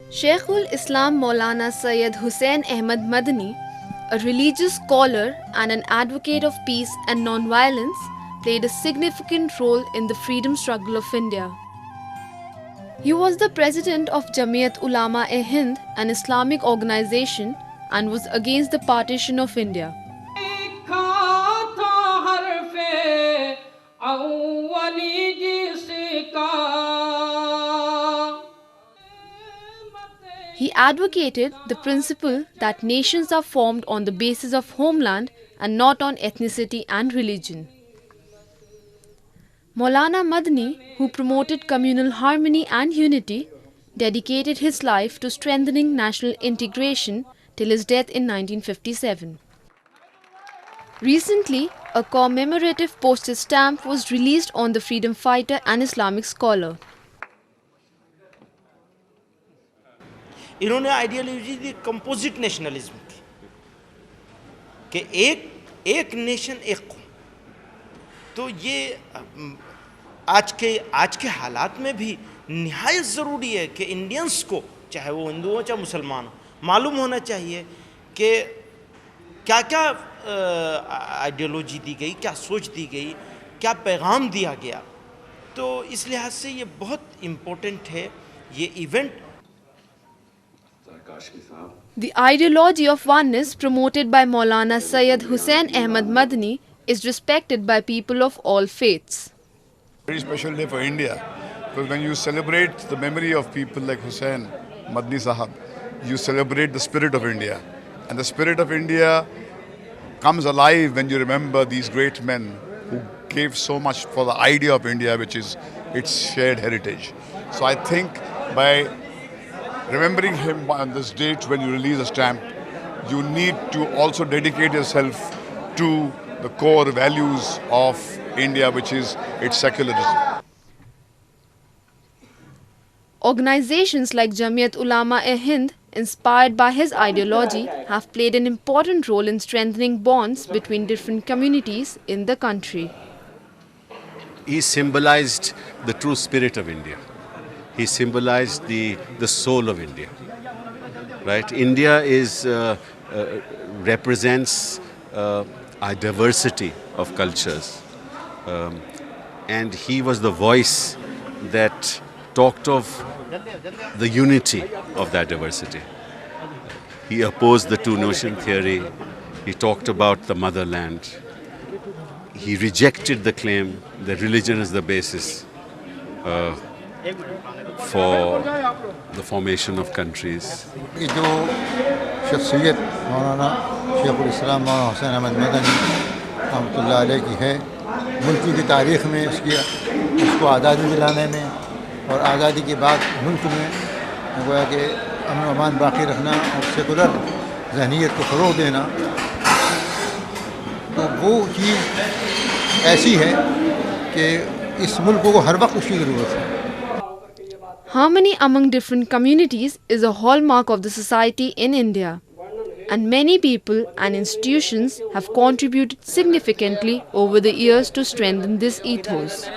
Sheikhul Islam Maulana Syed Hussain Ahmad Madani, a religious scholar and an advocate of peace and non-violence, played a significant role in the freedom struggle of India. He was the president of Jamiat Ulama-e-Hind, an Islamic organization, and was against the partition of India. He advocated the principle that nations are formed on the basis of homeland and not on ethnicity and religion. Maulana Madani, who promoted communal harmony and unity, dedicated his life to strengthening national integration till his death in 1957. Recently, a commemorative postage stamp was released on the freedom fighter and Islamic scholar. इन्होंने ideology दी composite nationalism की कि एक nation एक कौम। तो ये आज के हालात में भी निहायत ज़रूरी है कि इंडियंस को, चाहे वो हिंदू हो चाहे मुसलमान हो, मालूम होना चाहिए कि क्या क्या आइडियोलॉजी दी गई, क्या सोच दी गई, क्या पैगाम दिया गया। तो इस लिहाज से ये बहुत इम्पोर्टेंट है ये event. The ideology of oneness promoted by Maulana Syed Hussain Ahmad Madani is respected by people of all faiths. Very special day for India, because when you celebrate the memory of people like Hussain Madani Sahab, you celebrate the spirit of India. And the spirit of India comes alive when you remember these great men who gave so much for the idea of India, which is its shared heritage. So I think by remembering him on this date when you release a stamp, you need to also dedicate yourself to the core values of India, which is its secularism. Organizations like Jamiat Ulama-e-Hind, inspired by his ideology, have played an important role in strengthening bonds between different communities in the country. He symbolized the true spirit of India. He symbolized the soul of India. Right? India represents a diversity of cultures. And he was the voice that talked of the unity of that diversity. He opposed the two-nation theory. He talked about the motherland. He rejected the claim that religion is the basis for the formation of countries. जो शख्सियत मौलाना शेखुल इस्लाम मौलाना हुसैन अहमद मदनी रहमतुल्लाह अलैह की है, मुल्क की तारीख़ में उसको आज़ादी दिलाने में और आज़ादी के बाद मुल्क में गोया कि अमन अमान बाकी रखना और सेकुलर ज़हनीत को फ़रोग़ देना, तो वो चीज़ ऐसी है कि इस मुल्क को हर वक्त उसकी ज़रूरत है। Harmony among different communities is a hallmark of the society in India, and many people and institutions have contributed significantly over the years to strengthen this ethos.